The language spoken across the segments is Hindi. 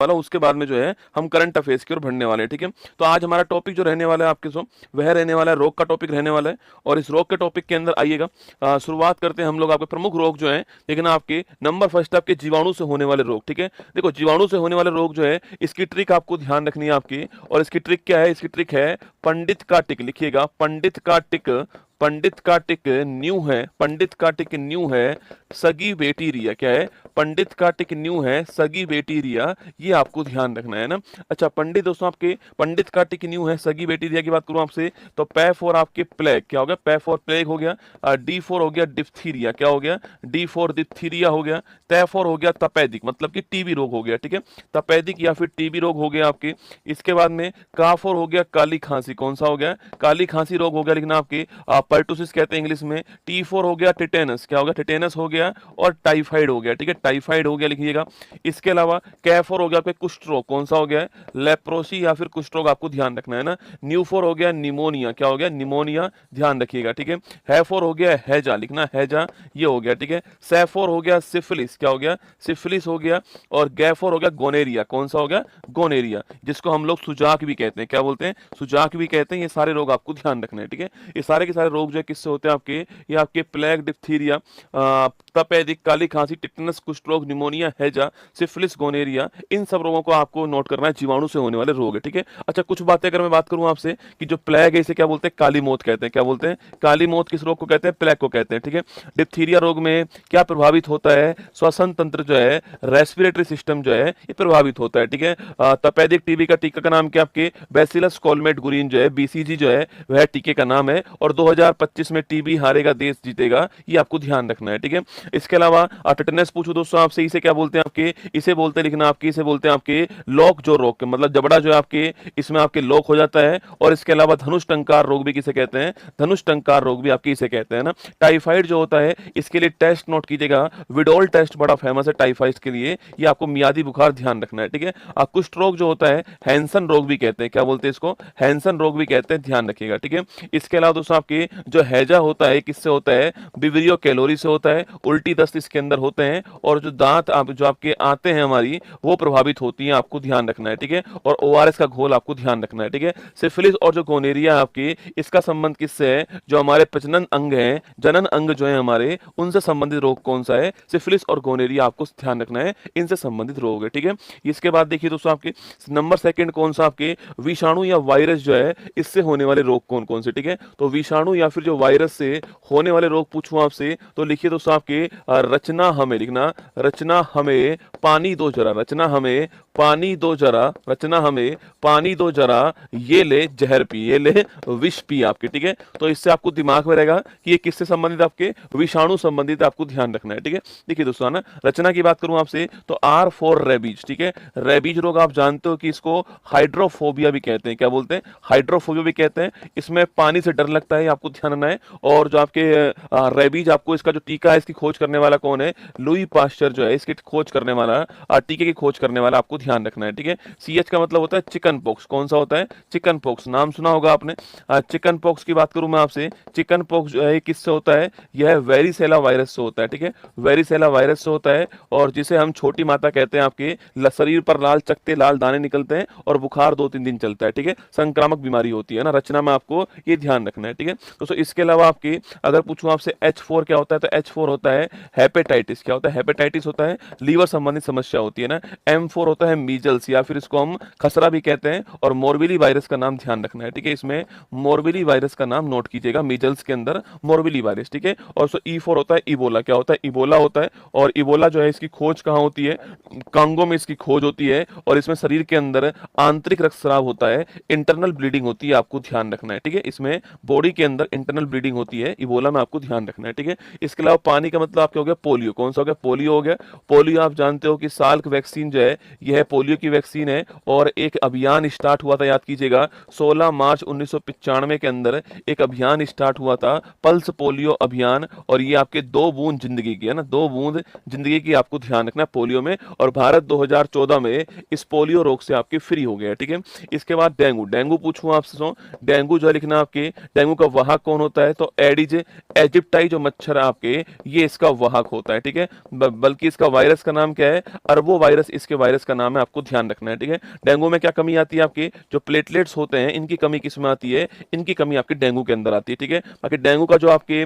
वाला हूं, उसके बाद में जो है हम करंट अफेयर्स की ओर बढ़ने वाले हैं, ठीक है। तो आज हमारा टॉपिक जो रहने वाला है आपके सो वह रहने वाला है रोग का टॉपिक रहने वाला है। और इस रोग के टॉपिक के अंदर आइएगा, शुरुआत करते हैं हम लोग आपके प्रमुख रोग जो है। लेकिन आपके नंबर फर्स्ट आपके जीवाणु से होने वाले रोग, ठीक है। देखो जीवाणु से होने वाले रोग जो है इसकी ट्रिक आपको ध्यान रखनी है आपकी। और इसकी ट्रिक क्या है? इसकी ट्रिक है पंडित का टिक। लिखिएगा पंडित का टिक। पंडित का टिक न्यू है, पंडित का टिक न्यू है सगी बैक्टीरिया। क्या है? पंडित का टिक न्यू है सगी बैक्टीरिया, ये आपको ध्यान रखना है ना। अच्छा पंडित दोस्तों आपके पंडित का टिक न्यू है सगी बैक्टीरिया की बात करूं आपसे तो पै फॉर आपके प्लेग, क्या हो गया? पै फॉर प्लेग हो गया। डी फॉर हो गया डिप्थीरिया, क्या हो गया? डी फॉर डिप्थीरिया हो गया। तै फॉर हो गया तपेदिक, मतलब कि टीबी रोग हो गया, ठीक है। तपेदिक या फिर टीबी रोग हो गया आपके। इसके बाद में का फॉर हो गया काली खांसी, कौन सा हो गया? काली खांसी रोग हो गया, लेकिन आपके पर्टुसिस कहते हैं इंग्लिश में। टी फॉर हो गया टिटेनस, क्या हो गया? टिटेनस हो गया। और टाइफाइड हो गया, ठीक है, टाइफाइड हो गया लिखिएगा। इसके अलावा कैफोर हो गया आपके कुष्ठ रोग, कौन सा हो गया? लेप्रोसी या फिर कुष्ठ रोग, आपको ध्यान रखना है ना। न्यूफोर हो गया निमोनिया, क्या हो गया? निमोनिया, ध्यान रखिएगा, ठीक है। हैफोर हो गया हैजा, लिखना हैजा, ये हो गया, ठीक है। सैफोर हो गया सिफिलिस, क्या हो गया? सिफिलिस हो गया। और गैफोर हो गया गोनेरिया, कौन सा हो गया? गोनेरिया, जिसको हम लोग सुजाक भी कहते हैं, क्या बोलते हैं? सुजाक भी कहते हैं। ये सारे रोग आपको ध्यान रखने हैं, ठीक है। ये सारे के सारे रोग जो है किससे होते हैं आपके? ये आपके प्लेग, डिप्थीरिया, तपेदिक, काली खांसी, टिटनस, कुष्ठ रोग, निमोनिया, हैजा, सिफिलिस, गोनेरिया, इन सब रोगों को आपको नोट करना है, जीवाणु से होने वाले रोग है, ठीक है। अच्छा कुछ बातें अगर मैं बात करूं आपसे कि जो प्लेग है इसे क्या बोलते हैं? काली मौत कहते हैं, क्या बोलते हैं? काली मौत किस रोग को कहते हैं? प्लेग को कहते हैं, ठीक है। डिप्थीरिया रोग में क्या प्रभावित होता है? श्वसन तंत्र जो है, रेस्पिरेटरी सिस्टम जो है ये प्रभावित होता है, ठीक है। तपेदिक टीबी का टीका का नाम क्या आपके? बैसिलस कॉलमेट गुरिन जो है, बीसीजी जो है वह टीके का नाम है। और 2025 में टीबी हारेगा देश जीतेगा, ये आपको ध्यान रखना है, ठीक है। इसके अलावा टिटेनस पूछो दोस्तों आपसे, इसे क्या बोलते हैं आपके? इसे बोलते हैं, लिखना आपके, इसे बोलते हैं आपके लॉक जो रोग के, मतलब जबड़ा जो है आपके इसमें आपके लॉक हो जाता है। और इसके अलावा धनुष टंकार रोग भी किसे कहते हैं? धनुष टंकार रोग भी आपके इसे कहते हैं ना। टाइफाइड जो होता है इसके लिए टेस्ट नोट कीजिएगा, विडोल टेस्ट बड़ा फेमस है टाइफाइड के लिए, ये आपको मियादी बुखार ध्यान रखना है, ठीक है। कुष्ठ रोग जो होता है हैंसन रोग भी कहते हैं, क्या बोलते हैं इसको? हैंसन रोग भी कहते हैं, ध्यान रखिएगा, ठीक है। इसके अलावा दोस्तों आपके जो हैजा होता है किससे होता है? विवरियो कैलोरी से होता है। उल्टी दस्त इसके अंदर होते हैं। और जो दांत जो आपके आते हैं हमारी वो प्रभावित होती हैं, आपको ध्यान रखना है, ठीक है। और ओआरएस का घोल आपको ध्यान रखना है, ठीक है। सिफिलिस और जो गोनेरिया आपकी, इसका संबंध किससे है? जो हमारे प्रजनन अंग है, जनन अंग जो है हमारे, उनसे संबंधित रोग कौन सा है? सिफिलिस और गोनेरिया, आपको ध्यान रखना है, इनसे संबंधित रोग है, ठीक है। इसके बाद देखिए दोस्तों आपके नंबर सेकंड कौन सा आपके? विषाणु या वायरस जो है इससे होने वाले रोग कौन कौन से, ठीक है। तो विषाणु या फिर जो वायरस से होने वाले रोग पूछूं आपसे तो लिखिए दोस्तों आपके रचना हमें, लिखना रचना हमें पानी दो जरा, रचना हमें पानी दो जरा, रचना हमें पानी दो जरा, ये ले जहर पी, ये ले विष पी आपके, ठीक है। तो इससे आपको दिमाग में रहेगा कि ये किससे संबंधित? आपके विषाणु संबंधित, आपको ध्यान रखना है, ठीक है। देखिए दोस्तों ना, रचना की बात करूं आपसे तो आर फॉर रेबीज, ठीक है। रेबीज रोग आप जानते हो कि इसको हाइड्रोफोबिया भी कहते हैं, क्या बोलते हैं? हाइड्रोफोबिया भी कहते हैं। इसमें पानी से डर लगता है, आपको ध्यान रखना है। और जो आपके रेबीज, आपको इसका जो टीका है इसकी खोज करने वाला कौन है? लुई पास्चर जो है इसकी खोज करने वाला, टीके की खोज करने वाला, आपको ध्यान रखना है, ठीक है। सीएच का मतलब होता है चिकन पॉक्स, कौन सा होता है? चिकन पॉक्स, नाम सुना होगा आपने। चिकन पॉक्स की बात करूं मैं आपसे, चिकन पॉक्स जो है किससे होता है? यह वेरिसेला वायरस से होता है, ठीक है। वेरिसेला वायरस से होता है। और जिसे हम छोटी माता कहते हैं, आपके शरीर पर लाल चकते लाल दाने निकलते हैं और बुखार 2-3 दिन चलता है, ठीक है। संक्रामक बीमारी होती है ना। रचना में आपको ये ध्यान रखना है, ठीक है दोस्तों। इसके अलावा आपकी अगर पूछूं आपसे H4 क्या होता है तो H4 होता है हेपेटाइटिस, क्या होता है? हेपेटाइटिस होता है लीवर संबंधित समस्या होती है ना। M4 होता है मीजल्स या फिर इसको हम खसरा भी कहते हैं। और मोरबिली वायरस का नाम ध्यान रखना है, ठीक है। इसमें मोरबिली वायरस का नाम नोट कीजिएगा, मीजल्स के अंदर मोरबिली वायरस, ठीक है। और E4 होता है इबोला, क्या होता है? इबोला होता है। और इबोला जो है इसकी खोज कहाँ होती है? कांगो में इसकी खोज होती है। और इसमें शरीर के अंदर आंतरिक रक्तस्राव होता है, इंटरनल ब्लीडिंग होती है, आपको ध्यान रखना है, ठीक है। इसमें बॉडी के अंदर इंटरनल ब्लीडिंग होती है, इबोला में आपको ध्यान रखना है, ठीक है। इसके अलावा पानी का मतलब आपका हो गया पोलियो, कौन सा हो गया? पोलियो हो गया। पोलियो आप जानते हो कि साल्क वैक्सीन जो है यह पोलियो की वैक्सीन है। और एक अभियान स्टार्ट हुआ था, याद कीजिएगा, 16 मार्च 1995 के अंदर एक अभियान स्टार्ट हुआ था, पल्स पोलियो अभियान। और ये आपके 2 बूंद जिंदगी की है ना, 2 बूंद जिंदगी की, आपको ध्यान रखना है पोलियो में। और भारत 2014 में इस पोलियो रोग से आपके फ्री हो गया, ठीक है। इसके बाद डेंगू, डेंगू पूछूं आपसे, डेंगू जो है लिखना आपके, डेंगू का वाहक कौन होता है, तो एडिज इजिप्टाई जो मच्छर है आपके, ये इसका वाहक होता है, ठीक है। बल्कि इसका वायरस का नाम क्या है, अरबो वायरस इसके वायरस का नाम है, आपको ध्यान रखना है, ठीक है। डेंगू में क्या कमी आती है आपकी, जो प्लेटलेट्स होते हैं इनकी कमी किस में आती है, इनकी कमी आपके डेंगू के अंदर आती है, ठीक है। बाकी डेंगू का जो आपके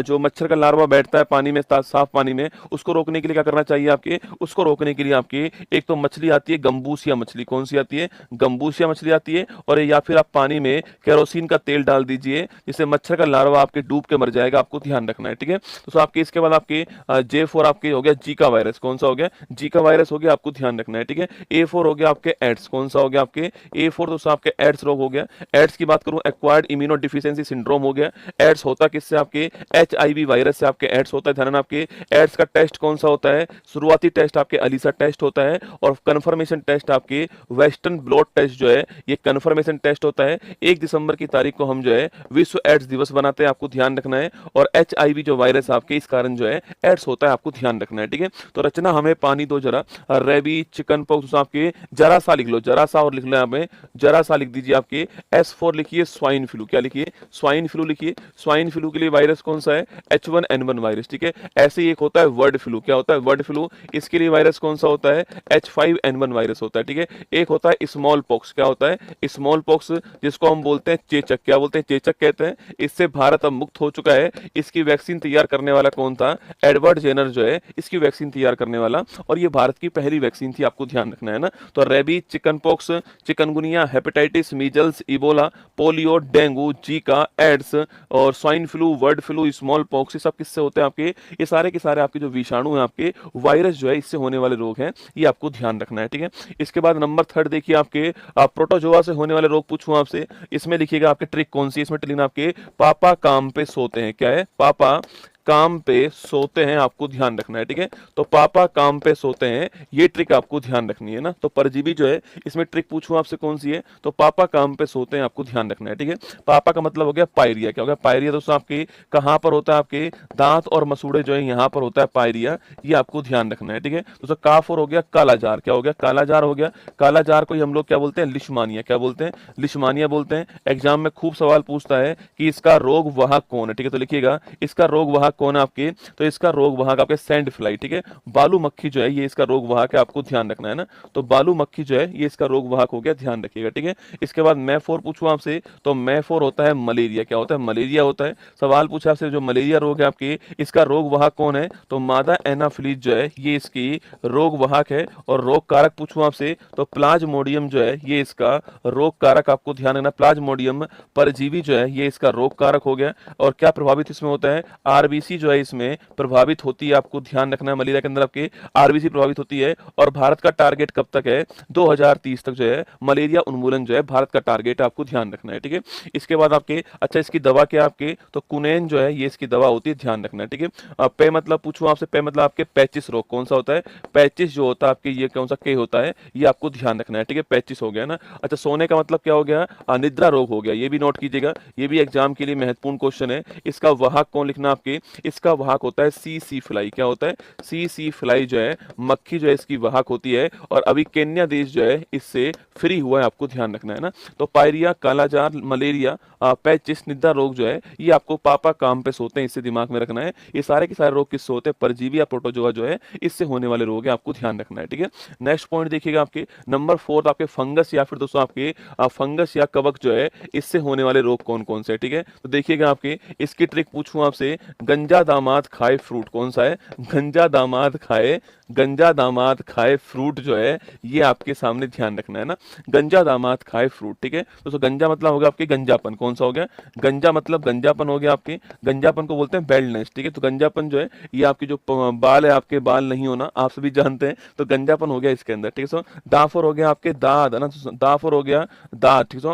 जो मच्छर का लार्वा बैठता है पानी में, साफ पानी में, उसको रोकने के लिए क्या करना चाहिए आपके, उसको रोकने के लिए आपके एक तो मछली आती है गंबूसिया मछली, कौन सी आती है, गंबूसिया मछली आती है, और या फिर आप पानी में केरोसिन का तेल डाल दीजिए, जिससे मच्छर का लार्वा आपके डूब के मर जाएगा, आपको ध्यान रखना है, ठीक है। तो आपके इसके बाद आपके J4 आपके हो गया जीका वायरस, कौन सा हो गया, जीका वायरस हो गया, आपको ध्यान रखना है, ठीक है। A4 हो गया आपके एड्स, कौन सा हो गया आपके A4, दोस्तों आपके एड्स रोग हो गया। एड्स की बात करूं, एक्वायर्ड इम्यूनो डिफिशियंसी सिंड्रोम हो गया। एड्स होता किससे, आपके HIV वायरस से आपके एड्स होता है, ध्यान रखना। आपके एड्स का टेस्ट कौन सा होता है, शुरुआती टेस्ट आपके अलीसा टेस्ट होता है, और कंफर्मेशन टेस्ट आपके वेस्टर्न ब्लॉट टेस्ट जो है, ये कंफर्मेशन टेस्ट होता है। 1 दिसंबर की तारीख को हम जो है विश्व एड्स दिवस बनाते हैं, आपको ध्यान रखना है। और HIV जो वायरस आपके, इस कारण जो है एड्स होता है, आपको ध्यान रखना है, ठीक है। तो रचना हमें पानी दो जरा, रेबी चिकन पॉक्स आपके जरा सा लिख लो, जरा सा और लिख लो, यहाँ पे जरा सा लिख दीजिए। आपके S4 लिखिए, स्वाइन फ्लू, क्या लिखिए, स्वाइन फ्लू लिखिए। स्वाइन फ्लू के लिए वायरस कौन सा है, H1N1 वायरस, ठीक है। ऐसे ही एक होता है वर्ड फ्लू, क्या होता है, वर्ड फ्लू, इसके लिए वायरस कौन सा होता है, H5N1 वायरस होता है, ठीक है। एक होता है स्मॉल पॉक्स, क्या होता है, स्मॉल पॉक्स, जिसको हम बोलते हैं चेचक, क्या बोलते हैं, चेचक कहते हैं। इससे भारत अब मुक्त हो चुका है। इसकी वैक्सीन तैयार करने वाला कौन था, एडवर्ड जेनर जो है इसकी वैक्सीन तैयार करने वाला, और ये भारत की पहली वैक्सीन थी, आपको ध्यान रखना है ना। तो rabies, chicken pox, chikungunya, hepatitis, measles, ebola, polio, dengue, zika, AIDS और swine flu, bird flu, small pox, ये सब किससे होते हैं आपके, ये सारे के सारे आपके जो विषाणु हैं, आपके वायरस जो है, इससे होने वाले रोग हैं, ये आपको ध्यान रखना है, ठीक है। इसके बाद नंबर 3 देखिए आपके प्रोटोजोआ से होने वाले रोग पूछूं आपसे, इसमें लिखिएगा आपके ट्रिक कौन सी, इसमें ट्रिक आपके पापा काम पे सोते हैं, क्या है, पापा काम पे सोते हैं, आपको ध्यान रखना है, ठीक है। तो पापा काम पे सोते हैं, ये ट्रिक आपको ध्यान रखनी है ना। तो परजीवी जो है, इसमें ट्रिक पूछूं आपसे कौन सी है, तो पापा काम पे सोते हैं, आपको ध्यान रखना है, ठीक है। पापा का मतलब हो गया पायरिया, क्या हो गया, पायरिया दोस्तों आपके कहां पर होता है, आपके दांत और मसूड़े जो है यहां पर होता है पायरिया, ये आपको ध्यान रखना है, ठीक है। दोस्तों काफ और हो गया कालाजार, क्या हो गया, कालाजार हो गया। कालाजार को हम लोग क्या बोलते हैं, लिशमानिया, क्या बोलते हैं, लिशमानिया बोलते हैं। एग्जाम में खूब सवाल पूछता है कि इसका रोग वाहक कौन है, ठीक है। तो लिखिएगा इसका रोग वाहक कौन है आपके, तो इसका रोग वाहक आपके सैंड फ्लाई, ठीक है। बालू मक्खी जो है, ये इसका रोग वाहक है, आपको ध्यान रखना है ना। तो बालू मक्खी जो है, ये इसका रोग वाहक हो गया, ध्यान रखिएगा, ठीक है। इसके बाद मैफोर पूछूं आपसे, तो मैफोर होता है मलेरिया, क्या होता है, मलेरिया होता है। सवाल पूछा आपसे, जो मलेरिया रोग है आपके, इसका रोग वाहक कौन है, तो मादा एनाफिलीज जो है, ये इसकी रोग वाहक है। और रोग कारक पूछूं आपसे, तो प्लाज्मोडियम जो है, ये इसका रोग कारक, आपको ध्यान रखना। प्लाज्मोडियम परजीवी जो है, ये इसका रोग कारक हो गया। और क्या प्रभावित इसमें होता है, आरबीसी जो है इसमें प्रभावित होती है, आपको ध्यान रखना है। मलेरिया के अंदर आपके आरबीसी प्रभावित होती है। और भारत का टारगेट कब तक है, 2030 तक जो है मलेरिया उन्मूलन जो है भारत का टारगेट, आपको ध्यान रखना है, ठीक है। इसके बाद आपके, अच्छा इसकी दवा क्या आपके, तो कुनैन जो है, ये इसकी दवा होती है, ध्यान रखना है, ठीक है। पे मतलब पूछूं आपसे, पे मतलब आपके पैचिस रोग, कौन सा होता है, पैचिस जो होता है आपके, ये कौन सा के होता है, ये आपको ध्यान रखना है, ठीक है। पैचिस हो गया ना। अच्छा सोने का मतलब क्या हो गया, निद्रा रोग हो गया, ये भी नोट कीजिएगा, ये भी एग्जाम के लिए महत्वपूर्ण क्वेश्चन है। इसका वाहक कौन लिखना आपके, इसका वाहक होता है सी फ्लाई, क्या होता है, सी फ्लाई जो है मक्खी जो है, इसकी वाहक होती है। और अभी केन्या देश जो है इससे फ्री हुआ है, आपको ध्यान रखना है ना। तो पायरिया, कालाजार, मलेरिया, पैचिस, निद्रा रोग जो है, ये आपको पापा काम पे सोते हैं, इससे दिमाग में रखना है। ये सारे के सारे रोग किससे होते हैं, परजीवी या प्रोटोजोआ जो है, इससे होने वाले रोग है, आपको ध्यान रखना है, ठीक है। नेक्स्ट पॉइंट देखिएगा आपके नंबर 4, आपके फंगस या फिर दोस्तों आपके फंगस या कवक जो है, इससे होने वाले रोग कौन कौन से, ठीक है। तो देखिएगा आपके, इसकी ट्रिक पूछूं आपसे, गंजा दामाद खाए फ्रूट, कौन सा है, गंजा दामाद खाए, गंजा दामाद खाए फ्रूट जो है, ये आपके सामने ध्यान रखना है ना। गंजा दामाद खाए फ्रूट, ठीक है। तो गंजा मतलब होगा आपके गंजापन, कौन सा हो गया, गंजा मतलब गंजापन हो गया आपके। गंजापन को बोलते हैं बेल्डनेस, ठीक है। तो गंजापन जो है, ये आपकी जो बाल है, आपके बाल नहीं होना, आप सभी जानते हैं। तो गंजापन हो गया इसके अंदर, ठीक है। सो दाफर हो गया आपके दाद, है ना, दाफर हो गया दाद, ठीक है।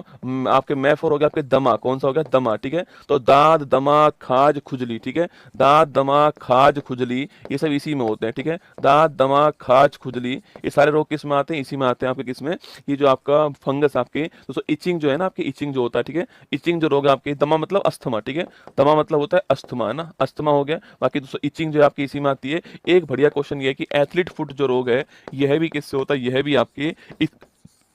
आपके मैफर हो गया आपके दमा, कौन सा हो गया, दमा, ठीक है। तो दाद, दमा, खाज, खुजली, ठीक है। दाद, दमा, खाज, खुजली, ये सब इसी में होते हैं, ठीक है। दाद, दमा, खाज, खुजली, ये सारे रोग किस में आते हैं, इसी में आते हैं आपके, किसमें, ये जो आपका फंगस आपके, दोस्तों इचिंग जो है ना आपकी, इचिंग जो होता है, ठीक है। इचिंग जो रोग है आपके, दमा मतलब अस्थमा, ठीक है। दमा मतलब होता है अस्थमा, है ना, अस्थमा हो गया। बाकी दोस्तों इचिंग जो है आपकी इसी में आती है। एक बढ़िया क्वेश्चन ये है कि एथलीट फुट जो रोग है, यह भी किससे होता है, यह भी आपके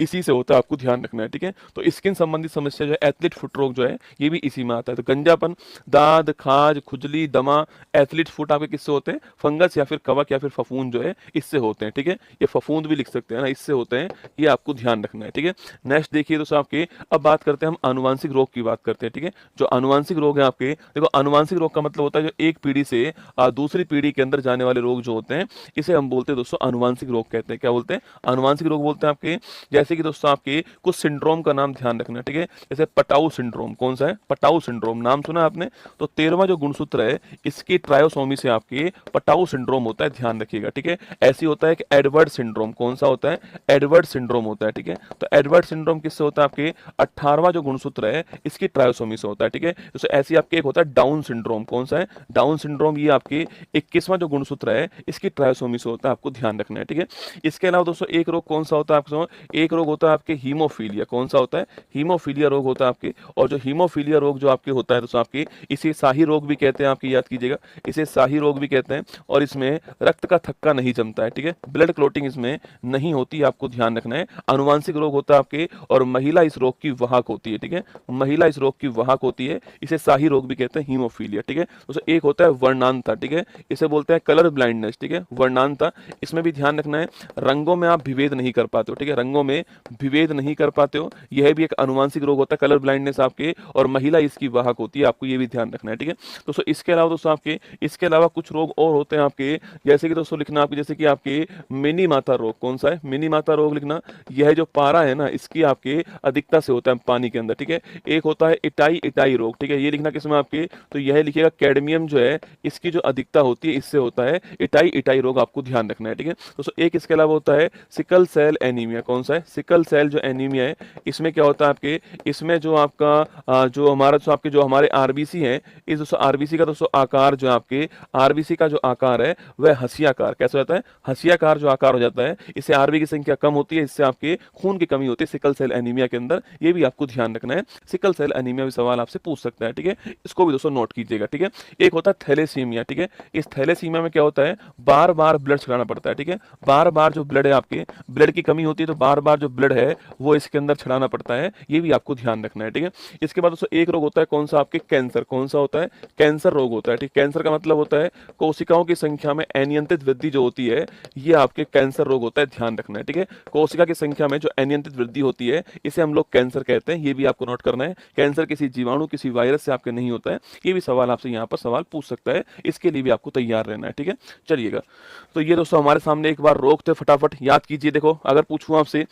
इसी से होता है, आपको ध्यान रखना है, ठीक है। तो स्किन संबंधित समस्या जो है, एथलीट फुट रोग जो है, ये भी इसी में आता है। तो गंजापन, दाद, खाज, खुजली, दमा, एथलीट फुट आपके किससे होते हैं? फंगस या फिर कवक या फिर फफूंद जो है इससे होते हैं, ठीक है। ये फफूंद भी लिख सकते हैं ना, इससे होते हैं, ये आपको ध्यान रखना है, ठीक है। नेक्स्ट देखिए दोस्तों आपके, अब बात करते हैं हम आनुवांशिक रोग की बात करते हैं, ठीक है। जो आनुवांशिक रोग है आपके, देखो आनुवांशिक रोग का मतलब होता है जो एक पीढ़ी से दूसरी पीढ़ी के अंदर जाने वाले रोग जो होते हैं, इसे हम बोलते हैं दोस्तों आनुवांशिक रोग कहते हैं। क्या बोलते हैं? आनुवांशिक रोग बोलते हैं आपके। जैसे कि दोस्तों आपके कुछ सिंड्रोम का नाम ध्यान रखना, ठीक है। जैसे पटाऊ सिंड्रोम, कौन सा है? पटाऊ सिंड्रोम, नाम सुना आपने? तो 13वां जो गुणसूत्र है, इसकी ट्रायोसोमी से आपके पटाऊ सिंड्रोम होता है, ध्यान रखिएगा, ठीक है। ऐसी होता है कि एडवर्ड सिंड्रोम, कौन सा होता है? एडवर्ड सिंड्रोम होता है, ठीक है। तो एडवर्ड सिंड्रोम किससे होता है? आपके 18वां जो गुणसूत्र है, इसकी ट्रायोसोमी से होता है, ठीक है। तो ऐसी आपके एक होता है डाउन सिंड्रोम, कौन सा है? डाउन सिंड्रोम, ये आपके 21वां जो गुणसूत्र है, इसकी ट्रायोसोमी से होता है, आपको ध्यान रखना है, ठीक है। इसके अलावा दोस्तों एक रोग कौन सा होता है आपको? एक रोग होता है आपके हीमोफीलिया, कौन सा होता है? हीमोफीलिया रोग होता है आपके। और जो हीमोफीलिया रोग जो आपके होता है दोस्तों आपके, इसे शाही रोग भी कहते हैं, आपके याद कीजिएगा, इसे शाही रोग भी कहते हैं। और इसमें रक्त का थक्का नहीं जमता है, ठीक है। ब्लड क्लोटिंग इसमें नहीं होती, आपको ध्यान रखना है। आनुवांशिक रोग होता है आपके, और महिला इस रोग की वाहक होती है, ठीक है। महिला इस रोग की वाहक होती है, इसे शाही रोग भी कहते हैं, हीमोफीलिया, ठीक है। दोस्तों एक होता है वर्णांता, ठीक है, इसे बोलते हैं कलर ब्लाइंडनेस, ठीक है, वर्णांता। इसमें भी ध्यान रखना है, रंगों में आप विभेद नहीं कर पाते हो, ठीक है, रंगों में विभेद नहीं कर पाते हो, यह भी एक अनुवांशिक रोग होता है, कलर ब्लाइंडनेस आपके, और महिला इसकी वाहक होती है, आपको ये भी ध्यान रखना है, ठीक है। दोस्तों इसके अलावा दोस्तों आपके, इसके अलावा कुछ रोग और होते हैं आपके, जैसे कि दोस्तों लिखना आपके, जैसे कि आपके मिनी माता रोग, कौन सा है? मिनी माता रोग लिखना। यह जो पारा है ना, इसकी आपके अधिकता से होता है पानी के अंदर, ठीक है। एक होता है इटाई इटाई रोग, ठीक है, ये लिखना किसमें आपके? तो यह लिखिएगा कैडमियम जो है, इसकी जो अधिकता होती है, इससे होता है इटाई इटाई रोग, आपको ध्यान रखना है, ठीक है। दोस्तों एक इसके अलावा होता है सिकल सेल एनीमिया, कौन सा है? सिकल सेल जो एनीमिया है, इसमें क्या होता है आपके, इसमें जो आपका जो हमारा जो आपके जो हमारे आरबीसी हैं, इस दोस्तों आरबीसी का दोस्तों आकार जो आपके, आरबीसी का जो आकार है वह हंसियाकार, कैसा होता है? हंसियाकार जो आकार हो जाता है, इससे आरबी की संख्या कम होती है, इससे आपके खून की कमी होती है सिकल सेल एनीमिया के अंदर, ये भी आपको ध्यान रखना है। सिकल सेल एनीमिया भी सवाल आपसे पूछ सकता है, ठीक है, इसको भी दोस्तों नोट कीजिएगा, ठीक है। एक होता है थैलेसीमिया, ठीक है। इस थैलेसीमिया में क्या होता है? बार बार ब्लड चढ़ाना पड़ता है, ठीक है। बार बार जो ब्लड है आपके, ब्लड की कमी होती है, तो बार बार जो ब्लड है वो इसके अंदर चढ़ाना पड़ता है, ये भी आपको ध्यान रखना है, ठीक है। इसके बाद दोस्तों एक रोग होता है, कौन सा? आपके कैंसर, कौन सा होता है? कैंसर रोग होता है, ठीक। कैंसर का मतलब होता है कोशिकाओं की संख्या में अनियंत्रित वृद्धि जो होती है, ये आपके कैंसर रोग होता है, ध्यान रखना है, ठीक है। कोशिका की संख्या में जो अनियंत्रित वृद्धि होती है, इसे हम लोग कैंसर कहते हैं, ये भी आपको नोट करना है। कैंसर किसी जीवाणु, किसी वायरस से आपके नहीं होता है, ये भी सवाल आपसे यहाँ पर सवाल पूछ सकता है, इसके लिए भी आपको तैयार रहना है, ठीक है। चलिएगा, तो ये दोस्तों हमारे सामने एक बार रोग थे, फटाफट याद कीजिए। देखो अगर पूछूं आपसे